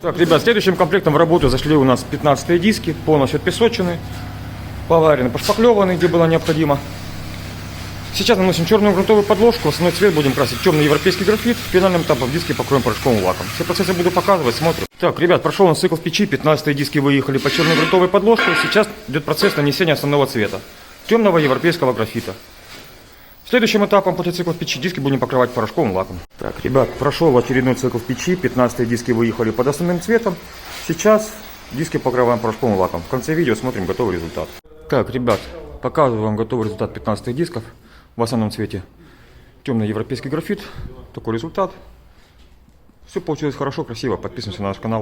Так, ребят, следующим комплектом в работу зашли у нас 15-е диски, полностью отпесочены, поварены, пошпаклеваны, где было необходимо. Сейчас наносим черную грунтовую подложку, основной цвет будем красить темный европейский графит, финальным этапом диски покроем порошковым лаком. Все процессы буду показывать, смотрим. Так, ребят, прошел у нас цикл в печи, 15-е диски выехали по черной грунтовой подложке, сейчас идет процесс нанесения основного цвета, темного европейского графита. Следующим этапом после цикла в печи диски будем покрывать порошковым лаком. Так, ребят, прошел очередной цикл в печи, 15-е диски выехали под основным цветом. Сейчас диски покрываем порошковым лаком. В конце видео смотрим готовый результат. Так, ребят, показываю вам готовый результат 15-х дисков. В основном цвете темный европейский графит. Такой результат. Все получилось хорошо, красиво. Подписываемся на наш канал.